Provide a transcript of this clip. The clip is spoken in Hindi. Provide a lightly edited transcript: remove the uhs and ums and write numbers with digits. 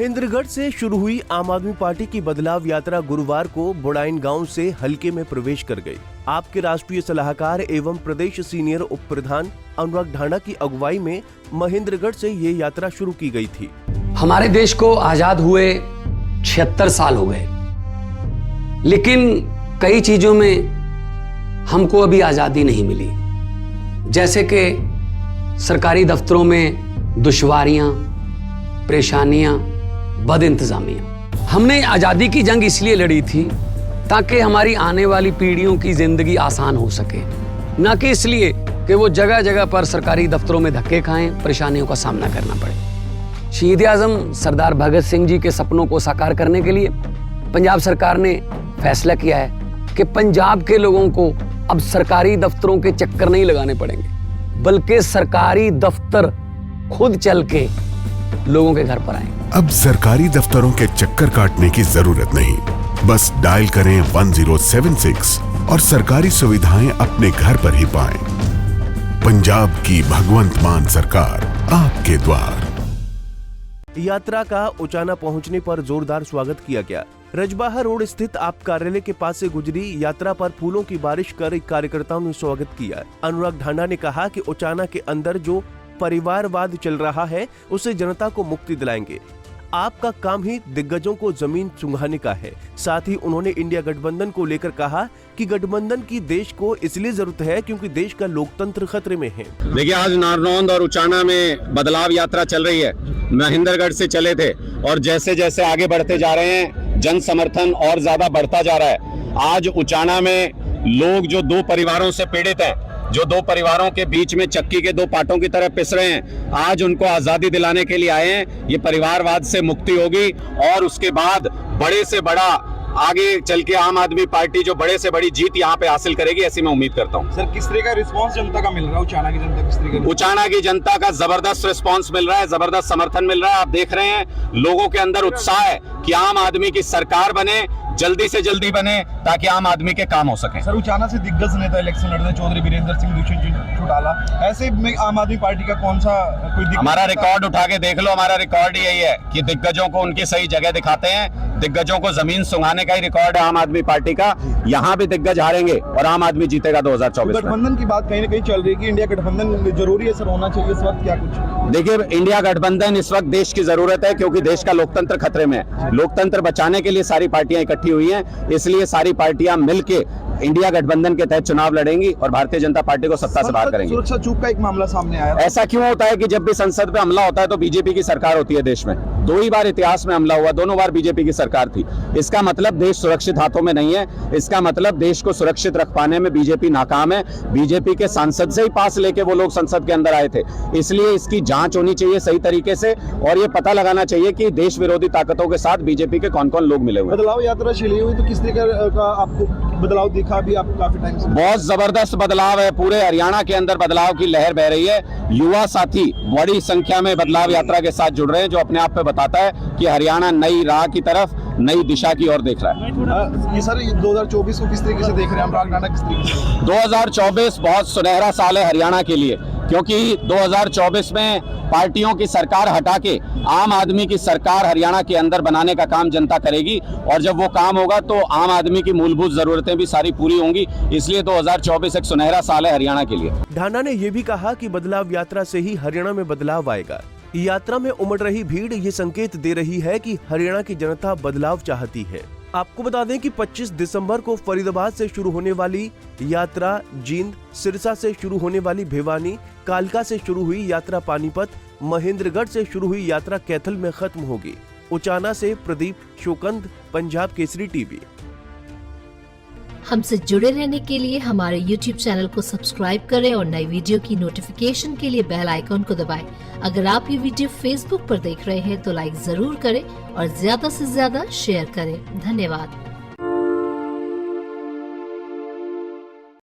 महेंद्रगढ़ से शुरू हुई आम आदमी पार्टी की बदलाव यात्रा गुरुवार को बुड़ाइन गांव से हलके में प्रवेश कर गई। आपके राष्ट्रीय सलाहकार एवं प्रदेश सीनियर उप प्रधान अनुराग ढांडा की अगुवाई में महेंद्रगढ़ से ये यात्रा शुरू की गई थी। हमारे देश को आजाद हुए 76 साल हो गए, लेकिन कई चीजों में हमको अभी आजादी नहीं मिली। जैसे कि सरकारी दफ्तरों में दुश्वारियां, परेशानियां, बदइंतजामियां। हमने आजादी की जंग इसलिए लड़ी थी ताकि हमारी आने वाली पीढ़ियों की जिंदगी आसान हो सके, ना कि इसलिए कि वो जगह जगह पर सरकारी दफ्तरों में धक्के खाएं, परेशानियों का सामना करना पड़े। शहीद आजम सरदार भगत सिंह जी के सपनों को साकार करने के लिए पंजाब सरकार ने फैसला किया है कि पंजाब के लोगों को अब सरकारी दफ्तरों के चक्कर नहीं लगाने पड़ेंगे, बल्कि सरकारी दफ्तर खुद चल के लोगों के घर पर आएंगे। अब सरकारी दफ्तरों के चक्कर काटने की जरूरत नहीं, बस डायल करें 1076 और सरकारी सुविधाएं अपने घर पर ही पाएं। पंजाब की भगवंत मान सरकार आपके द्वार। यात्रा का उचाना पहुंचने पर जोरदार स्वागत किया गया। रजबाहा रोड स्थित आप कार्यालय के पास से गुजरी यात्रा पर फूलों की बारिश कर कार्यकर्ताओं ने स्वागत किया। अनुराग ढांडा ने कहा कि उचाना के अंदर जो परिवारवाद चल रहा है उससे जनता को मुक्ति दिलाएंगे। आपका काम ही दिग्गजों को जमीन चुंघाने का है। साथ ही उन्होंने इंडिया गठबंधन को लेकर कहा कि गठबंधन की देश को इसलिए जरूरत है क्योंकि देश का लोकतंत्र खतरे में है। देखिए, आज नारनौंद और उचाना में बदलाव यात्रा चल रही है। महेंद्रगढ़ से चले थे और जैसे जैसे आगे बढ़ते जा रहे हैं जन समर्थन और ज्यादा बढ़ता जा रहा है। आज उचाना में लोग जो दो परिवारों से पीड़ित हैं, जो दो परिवारों के बीच में चक्की के दो पाटों की तरह पिस रहे हैं, आज उनको आजादी दिलाने के लिए आए हैं। ये परिवारवाद से मुक्ति होगी और उसके बाद बड़े से बड़ा आगे चल के आम आदमी पार्टी जो बड़े से बड़ी जीत यहाँ पे हासिल करेगी, ऐसी मैं उम्मीद करता हूँ। सर, किस तरह का रिस्पांस जनता का मिल रहा है? उचाना की जनता किस तरह का? उचाना की जनता का जबरदस्त रिस्पांस मिल रहा है, जबरदस्त समर्थन मिल रहा है। आप देख रहे हैं लोगों के अंदर उत्साह है कि आम आदमी की सरकार बने, जल्दी से जल्दी बने, ताकि आम आदमी के काम हो सके। सर, उचाना से दिग्गज नेता इलेक्शन लड़ रहे हैं, चौधरी वीरेंद्र सिंह, दुष्यंत चौटाला। ऐसे में आम आदमी पार्टी का कौन सा कोई हमारा रिकॉर्ड उठा के देख लो। हमारा रिकॉर्ड यही है कि दिग्गजों को उनकी सही जगह दिखाते हैं। दिग्गजों को जमीन सुंघाने का ही रिकॉर्ड है आम आदमी पार्टी का। यहाँ भी दिग्गज हारेंगे और आम आदमी जीतेगा 2024 में। गठबंधन की बात कहीं ना कहीं चल रही है कि इंडिया गठबंधन जरूरी है सर, होना चाहिए इस वक्त, क्या कुछ? देखिए, इंडिया गठबंधन इस वक्त देश की जरूरत है क्योंकि देश का लोकतंत्र खतरे में है। लोकतंत्र बचाने के लिए सारी पार्टियां इकट्ठी हुई हैं, इसलिए सारी पार्टियां मिलके इंडिया गठबंधन के तहत चुनाव लड़ेंगी और भारतीय जनता पार्टी को सत्ता से बाहर करेंगे। सुरक्षा चूक का एक मामला सामने आया। ऐसा क्यों होता है कि जब भी संसद पे हमला होता है तो बीजेपी की सरकार होती है देश में? 2 ही बार इतिहास में हमला हुआ, दोनों बार बीजेपी की सरकार थी। इसका मतलब देश सुरक्षित हाथों में नहीं है। इसका मतलब देश को सुरक्षित रख पाने में बीजेपी नाकाम है। बीजेपी के सांसद से ही पास लेके वो लोग संसद के अंदर आए थे। इसलिए इसकी जांच होनी चाहिए सही तरीके से और ये पता लगाना चाहिए कि देश विरोधी ताकतों के साथ बीजेपी के कौन कौन लोग मिले हुए। बदलाव यात्रा चली हुई तो किस तरह का आपको बदलाव दिखा? भी आप काफी टाइम से बहुत जबरदस्त बदलाव है। पूरे हरियाणा के अंदर बदलाव की लहर बह रही है। युवा साथी बड़ी संख्या में बदलाव यात्रा के साथ जुड़ रहे हैं, जो अपने आप पे बताता है कि हरियाणा नई राह की तरफ, नई दिशा की ओर देख रहा है। ये सर 2024 को किस तरीके से देख रहे हैं? अनुराग ढांडा किस तरीके से? 2024 बहुत सुनहरा साल है हरियाणा के लिए, क्योंकि 2024 में पार्टियों की सरकार हटा के आम आदमी की सरकार हरियाणा के अंदर बनाने का काम जनता करेगी और जब वो काम होगा तो आम आदमी की मूलभूत जरूरतें भी सारी पूरी होंगी। इसलिए 2024 एक सुनहरा साल है हरियाणा के लिए। ढांडा ने ये भी कहा कि बदलाव यात्रा से ही हरियाणा में बदलाव आएगा। यात्रा में उमड़ रही भीड़ ये संकेत दे रही है कि हरियाणा की जनता बदलाव चाहती है। आपको बता दें कि 25 दिसंबर को फरीदाबाद से शुरू होने वाली यात्रा जींद, सिरसा से शुरू होने वाली भिवानी, कालका से शुरू हुई यात्रा पानीपत, महेंद्रगढ़ से शुरू हुई यात्रा कैथल में खत्म होगी। उचाना से प्रदीप शोकंद, पंजाब केसरी टीवी। हमसे जुड़े रहने के लिए हमारे YouTube चैनल को सब्सक्राइब करें और नई वीडियो की नोटिफिकेशन के लिए बेल आइकॉन को दबाएं। अगर आप ये वीडियो Facebook पर देख रहे हैं तो लाइक जरूर करें और ज्यादा से ज्यादा शेयर करें। धन्यवाद।